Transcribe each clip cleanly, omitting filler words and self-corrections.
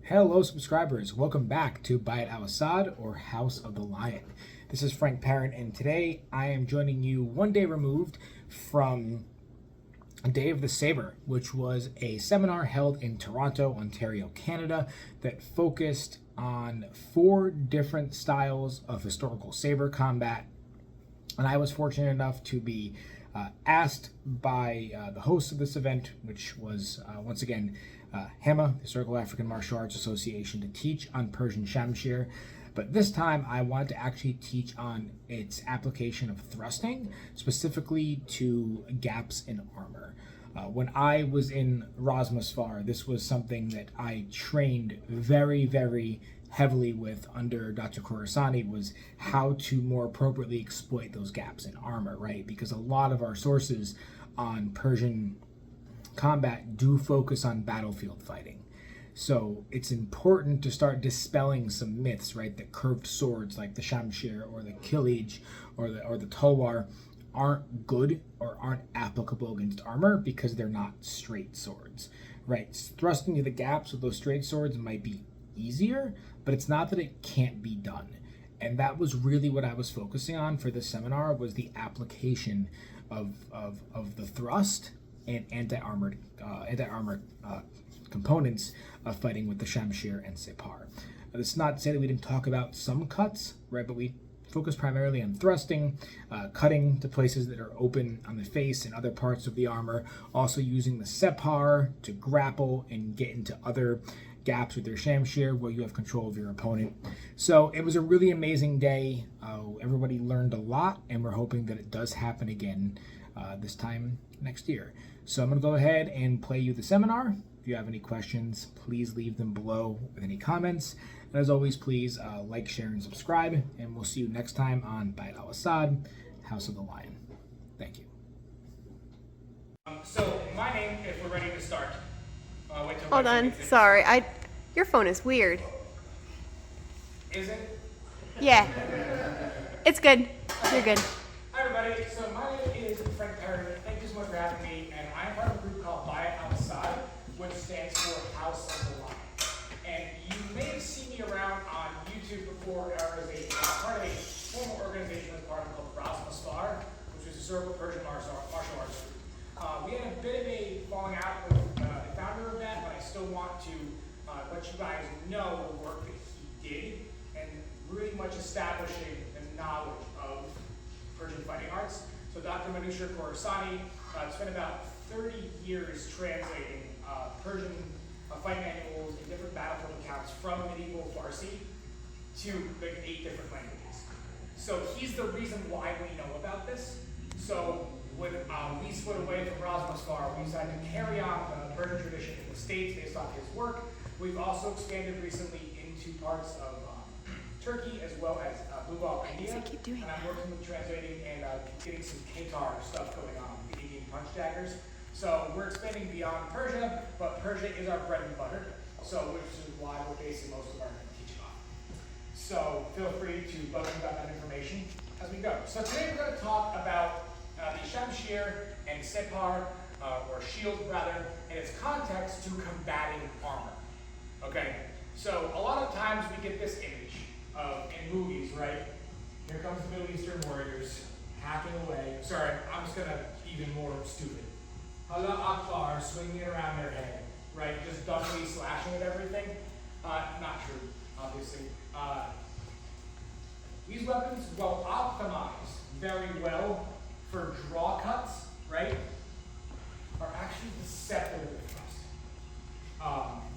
Hello subscribers, welcome back to Al-Asad or House of the Lion. This is Frank Perrin, and today I am joining you one day removed from Day of the Saber, which was a seminar held in Toronto, Ontario, Canada, that focused on 4 different styles of historical saber combat. And I was fortunate enough to be asked by the host of this event, which was once again HAMA, Historical African Martial Arts Association, to teach on Persian Shamshir. But this time I wanted to actually teach on its application of thrusting, specifically to gaps in armor. When I was in Rasmusfar, this was something that I trained very heavily with under Dr. Khorasani, was how to more appropriately exploit those gaps in armor, right? Because a lot of our sources on Persian combat do focus on battlefield fighting. So it's important to start dispelling some myths, right? That curved swords like the Shamshir or the Kilij or the Talwar aren't good or aren't applicable against armor because they're not straight swords, right? Thrusting to the gaps with those straight swords might be easier, but it's not that it can't be done. And that was really what I was focusing on for this seminar, was the application of the thrust and anti-armor components of fighting with the Shamshir and Saber. It's not to say that we didn't talk about some cuts, right? But we focused primarily on thrusting, cutting to places that are open on the face and other parts of the armor, also using the Separ to grapple and get into other gaps with their Shamshir where you have control of your opponent. So it was a really amazing day. Everybody learned a lot, and we're hoping that it does happen again this time next year. So I'm going to go ahead and play you the seminar. If you have any questions, please leave them below with any comments. And as always, please like, share, and subscribe. And we'll see you next time on Al-Asad, House of the Lion. Thank you. So my name, if we're ready to start. Hold on, sorry. Your phone is weird. Is it? Yeah. It's good. You're good. Hi everybody, so my name is Frank Perrin. Thank you so much for having me, and I'm part of a group called Al-Asad, which stands for House of the Lion. And you may have seen me around on YouTube before as a part of a formal organization as part of called Rasmusfar, which is a Historical Persian martial arts group. We had a bit of a falling out with the founder of that, but I still want to let you guys know the work that he did and really much establishing the knowledge of Persian fighting arts. So Dr. Khorasani spent about 30 years translating Persian fight manuals in different battlefield accounts from medieval Farsi to like 8 different languages. So he's the reason why we know about this. So when we split away from Rasmusfar, we decided to carry on the Persian tradition in the States based off his work. We've also expanded recently into parts of Turkey as well as Bhubaal, India. And I'm working with translating and getting some Qatar stuff going on, the Indian punch daggers. So we're expanding beyond Persia, but Persia is our bread and butter, so which is why we're basing most of our teaching on. So feel free to bug me about that information as we go. So today we're going to talk about the Shamshir and Separ, or shield rather, and its context to combating armor. Okay, so a lot of times we get this image in movies, right? Here comes the Middle Eastern warriors hacking away. Sorry, I'm just gonna even more stupid. Allah Akbar, swinging it around their head, right? Just dumbly slashing at everything. Not true, obviously. These weapons, well optimized very well for draw cuts, right, are actually deceptive at thrusting.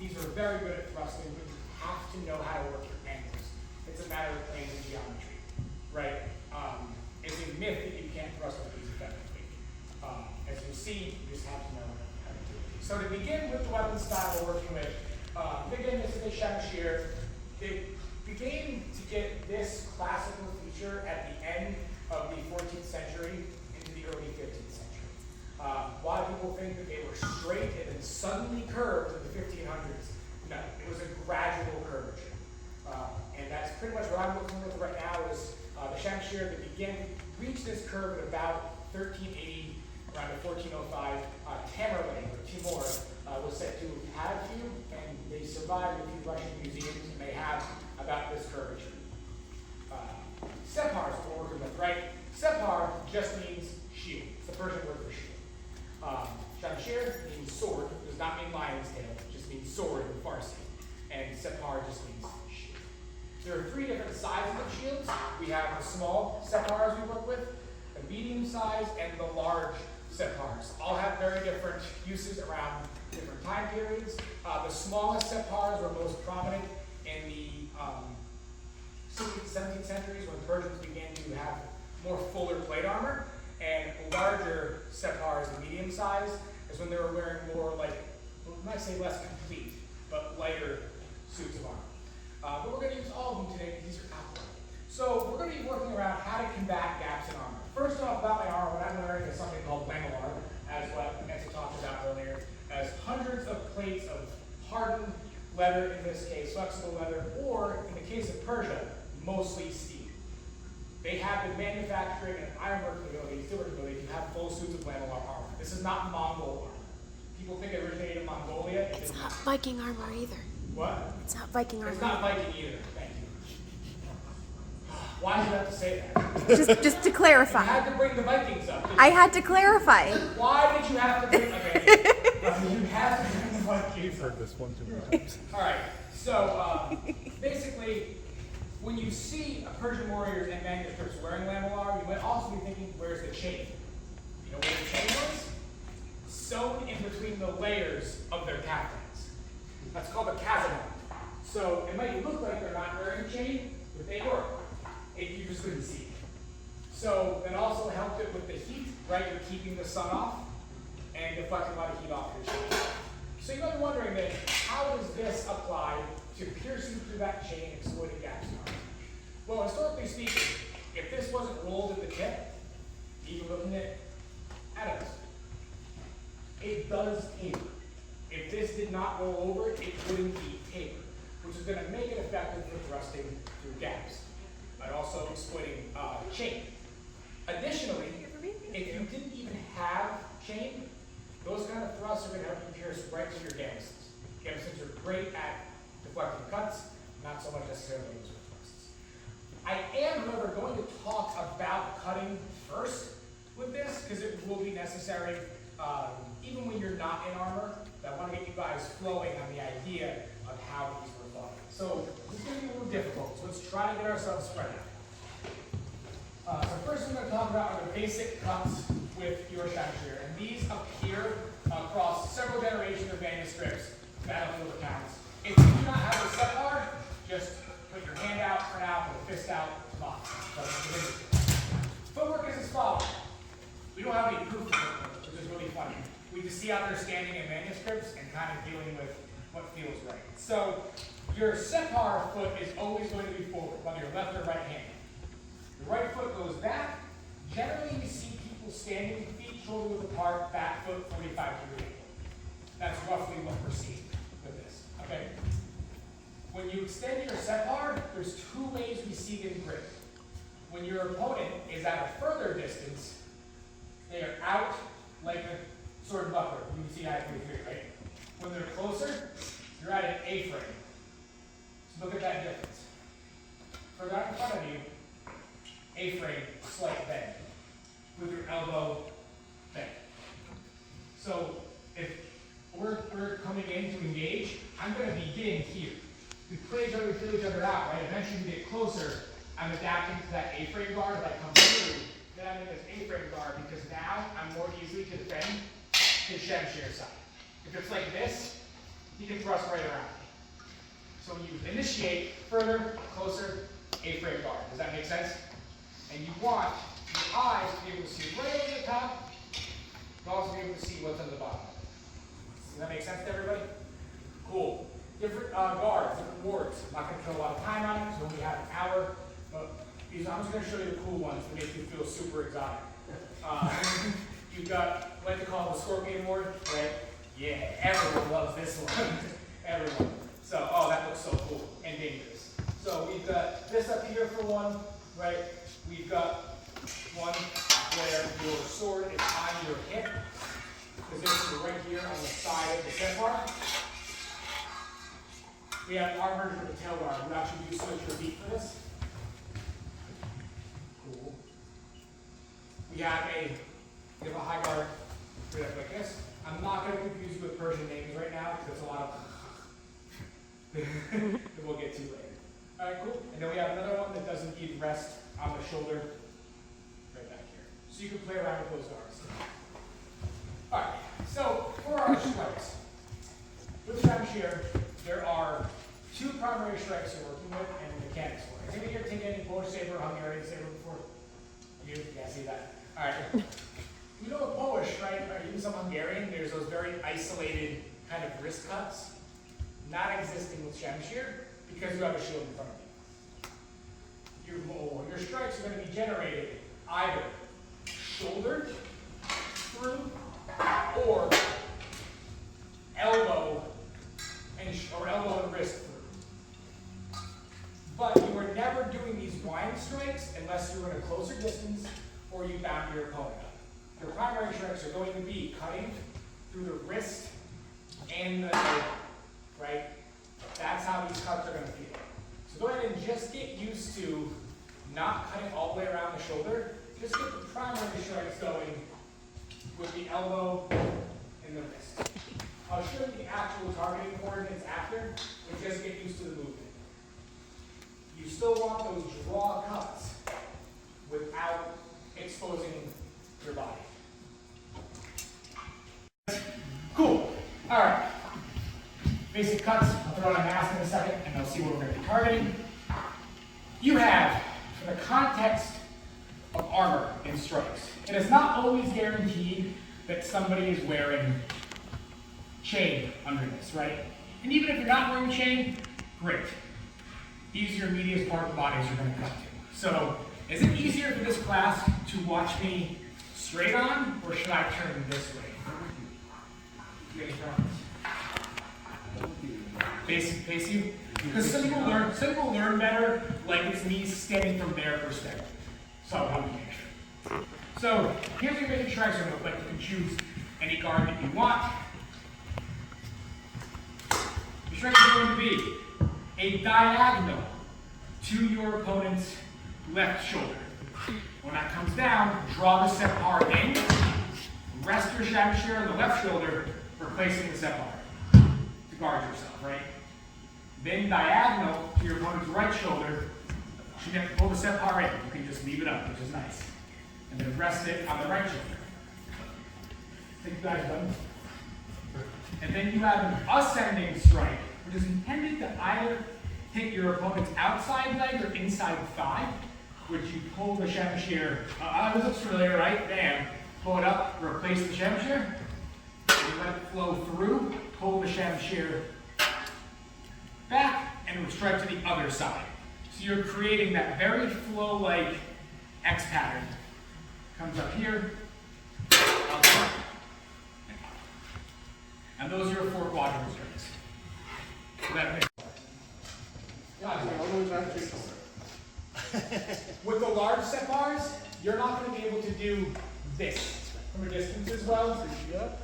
These are very good at thrusting, but you have to know how to work your angles. It's a matter of playing the geometry, right? It's a myth that you can't thrust with these effectively. As you see, you just have to know how to do it. So to begin with the weapon style we're working with, begin this is the Shamshir. They began to get this classical feature at the end of the 14th century into the early 15th century. A lot of people think that they were straight and then suddenly curved in the 1500s. No, it was a gradual curvature. And that's pretty much what I'm looking with right now is the Shamshir that reached this curve at about 1380, around 1405. Tamerlane, or Timur, was said to have had a few, and they survive a few Russian museums, and they have about this curvature. Separ is what we're working with, right? Separ just means shield. It's the Persian word for shield. Shamshir means sword. It does not mean lion's tail. It just means sword in Farsi. And Separ just means shield. There are 3 different sizes of shields. We have the small Separs we work with, the medium size, and the large Separs. All have very different uses around different time periods. The smallest Separs were most prominent in the 16th, 17th centuries when Persians began to have more fuller plate armor, and larger Separs, the medium size, is when they were wearing more like, well, I might say less complete, but lighter suits of armor. But we're going to use all of them today because these are outdoor. So we're going to be working around how to combat gaps in armor. First off, about my armor, what I'm wearing is something called lamellar, as what Nancy talked about earlier, as hundreds of plates of hardened leather, in this case, flexible leather, or in the case of Persia, mostly steel. They have the manufacturing and ironwork ability, steelwork ability to have full suits of lamellar armor. This is not Mongol armor. People think it originated in Mongolia. It's not Viking armor either. What? It's not Viking armor. It's not Viking either. Thank you. Why did you have to say that? Just to clarify. You had to bring the Vikings up. I had to clarify. Why did you have to bring? Okay. You have to bring the Vikings. You've heard this one too many times. All right. So basically, when you see a Persian warriors and manuscripts wearing lamellar, you might also be thinking, where's the chain? You know where the chain was? Sewn in between the layers of their caftans. That's called a kazan. So it might look like they're not wearing a chain, but they were. You just couldn't see it. So that also helped it with the heat, right? You're keeping the sun off and deflecting a lot of heat off your chain. So you might be wondering then, how does this apply to piercing through that chain and exploiting gaps in armor? Well, historically speaking, if this wasn't rolled at the tip, even looking at atoms, it does taper. If this did not roll over, it wouldn't be tapered, which is going to make it effective for thrusting through gaps, but also exploiting chain. Additionally, if you didn't even have chain, those kind of thrusts are going to help you pierce right through your gambesons. Gambesons are great at deflecting cuts, not so much necessarily those thrusts. I am, however, going to talk about cutting first with this, because it will be necessary even when you're not in armor. I want to get you guys flowing on the idea of how these were thought. So this is going to be a little difficult, so let's try to get ourselves spread out. So first we're going to talk about are the basic cuts with your Shamshir, and these appear across several generations of manuscripts, battlefield accounts. If you do not have a separ, just put your hand out for now, put a fist out, come on. Footwork is as follows. We don't have any proof of footwork, which is really funny. We just see out there standing in manuscripts and kind of dealing with what feels right. So your separ foot is always going to be forward, whether you're left or right handed. The right foot goes back. Generally, we see people standing feet shoulder width apart, back foot 45 degree angle. That's roughly what we're seeing with this. Okay. When you extend your separ, there's 2 ways we see them grip. When your opponent is at a further distance, they are out like a sword buckler. You can see I 33, right? When they're closer, you're at an A-frame. So look at that difference. Further out in front of you, A-frame, slight bend. With your elbow bent. So if we're coming in to engage, I'm going to begin here. We play each other, feel each other out, right? Eventually we get closer. I'm adapting to that A-frame guard that I come through. Then I'm in this A-frame guard because now I'm more easily to defend his Shamshir side. If it's like this, he can thrust right around. So when you initiate further, closer, A-frame guard. Does that make sense? And you want your eyes to be able to see right over the top, but also be able to see what's on the bottom. Does that make sense to everybody? Cool. Different guards, different wards. I'm not going to kill a lot of time on it, so we only have an hour. But I'm just going to show you the cool ones to make you feel super exotic. You've got what they call the Scorpion Ward, right? Yeah, everyone loves this one. Everyone. So, oh, that looks so cool and dangerous. So we've got this up here for one, right? We've got one where your sword is on your hip, positioned right here on the side of the separ. We have our version of the tail guard. We actually do switch your feet for this. Cool. We have a high guard like this. I'm not going to confuse you with Persian names right now because it's a lot of that we'll get to later. All right, cool. And then we have another one that doesn't need rest on the shoulder right back here. So you can play around with those guards. All right, so for our strikes, with Shamshir, there are two primary strikes you're working with and mechanics for. Has anybody here taken any Polish Saber or Hungarian Saber before? You? Yeah, see that? All right. You know with Polish, right, or even some Hungarian, there's those very isolated kind of wrist cuts, not existing with Shamshir because you have a shield in front of you. Your strikes are going to be generated either shoulder through or elbow and wrist through. But you are never doing these wind strikes unless you're in a closer distance or you bound your opponent up. Your primary strikes are going to be cutting through the wrist and the elbow, right? That's how these cuts are going to feel. So go ahead and just get used to not cutting all the way around the shoulder. Just get the primary strikes going with the elbow and the wrist. I'll show you the actual targeting coordinates after, but just get used to the movement. You still want those draw cuts without exposing your body. Cool. All right. Basic cuts. I'll throw on a mask in a second, and they'll see what we're going to be targeting. You have, for the context of armor and strikes, it is not always guaranteed that somebody is wearing chain under this, right? And even if you're not wearing chain, great. These are your medius part of the bodies you're going to cut to. So, is it easier for this class to watch me straight on, or should I turn this way? Face you? Because some people learn better, like it's me standing from their perspective. So I want to make sure. So here's your basic strikes are going to look like. You can choose any guard that you want. Your strikes are going to be a diagonal to your opponent's left shoulder. When that comes down, draw the separ in, rest your Shamshir on the left shoulder, replacing the separ to guard yourself, right? Then diagonal to your opponent's right shoulder, you have to pull the separ in. You can just leave it up, which is nice. And then rest it on the right shoulder. Think you guys done? And then you have an ascending strike, which is intended to either hit your opponent's outside leg or inside thigh, which you pull the Shamshir. This looks familiar, right? Bam. Pull it up, replace the Shamshir. You let it flow through, pull the Shamshir back, and strike to the other side. So you're creating that very flow-like X pattern. Comes up here, up, and up. And those are your 4 quadrant strikes. So that makes with the large separs, you're not going to be able to do this from a distance as well.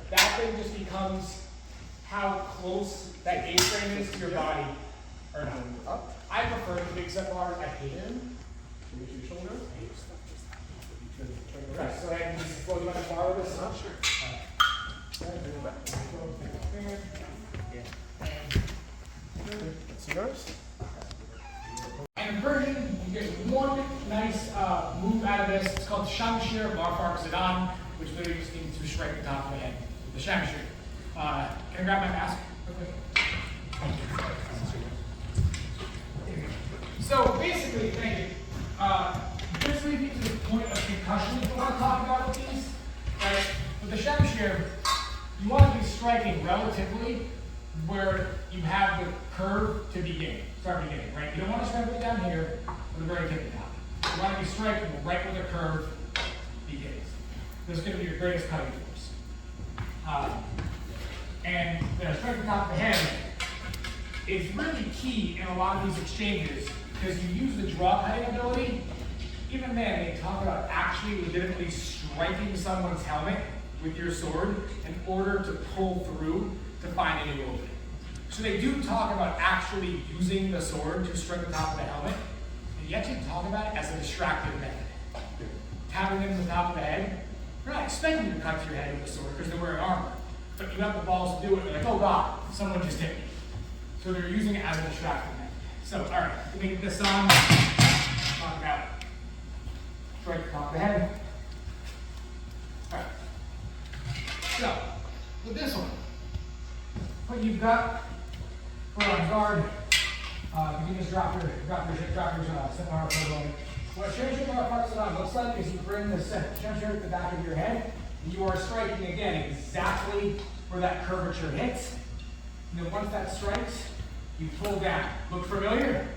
That thing just becomes how close that A-frame is to your body or not. I prefer the big separs. I hate them. Your shoulder. Right, so I can just flow. You want to borrow this? Sure. That's yours? And in Persian, you get one nice move out of this. It's called Shamshir Bark, which literally just means to strike the top of the head. The Shamshir. Can I grab my mask quickly? So basically, thank you. This leads me to the point of concussion that we want to talk about with these. Right? With the Shamshir, you want to be striking relatively where you have the curve to begin. Start beginning, right? You don't want to strike it down here with the very tip of the top. You want to be striking right where the curve begins. This is going to be your greatest cutting force. And the strike at the top of the head is really key in a lot of these exchanges because you use the draw cutting ability. Even then, they talk about actually legitimately striking someone's helmet with your sword in order to pull through to find a new opening. So So they do talk about actually using the sword to strike the top of the helmet. And you actually talk about it as a distractive method. Tapping them to the top of the head. They're not expecting you to cut your head with a sword because they're wearing armor. But you have the balls to do it. They're like, oh God, someone just hit me. So they're using it as a distractive method. So, all right, let me get this on. Knock it out. Strike the top of the head. All right. So, with this one, what you've got, put on guard. You can just drop your seminar for a moment. What Shamshir Bark looks like is you bring the Shamshir to the back of your head, and you are striking again exactly where that curvature hits. And then once that strikes, you pull down. Look familiar?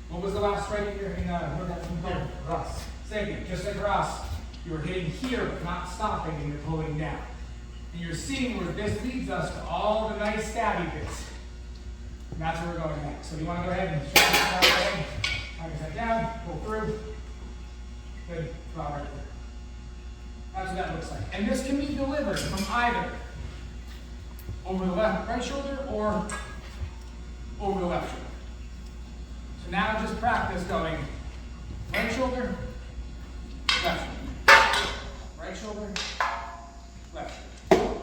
What was the last strike in where that from called? Ross. Same thing, just like Ross. You're hitting here, but not stopping, and you're pulling down. And you're seeing where this leads us to all the nice stabby bits. And that's where we're going next. So you want to go ahead and strike the top of the head. Knock that down, pull through. Good, draw right there. That's what that looks like. And this can be delivered from either over the right shoulder or over the left shoulder. So now just practice going right shoulder, left shoulder. Right shoulder, left shoulder.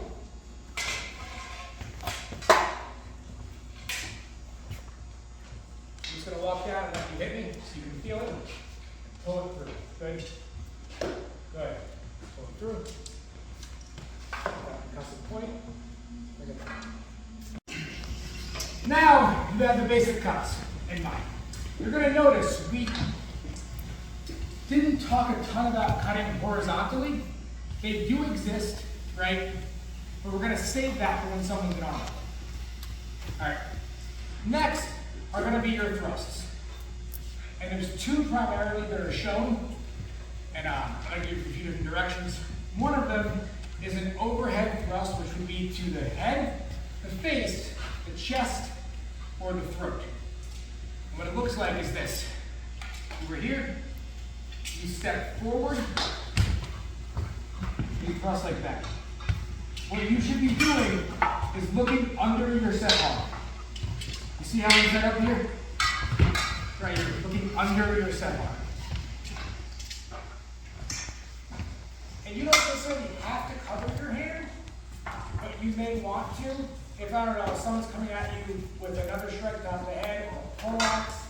I'm just going to walk down and let you hit me so you can feel it. Pull it through. Good. Good. Pull it through. Concussive point. Now you have the basic cuts in mind. You're going to notice we didn't talk a ton about cutting horizontally. They do exist, right? But we're going to save that for when someone's in armor. All right. Next are going to be your thrusts. And there's two primarily that are shown, and I'll give you a few different directions. One of them is an overhead thrust, which would be to the head, the face, the chest, or the throat. And what it looks like is this. Over here, you step forward, you thrust like that. What you should be doing is looking under your set arm. You see how I'm set up here? Right, you're looking under your set arm. And you don't necessarily have to cover your hand, but you may want to. If, I don't know, someone's coming at you with another strike down the head or a pole axe,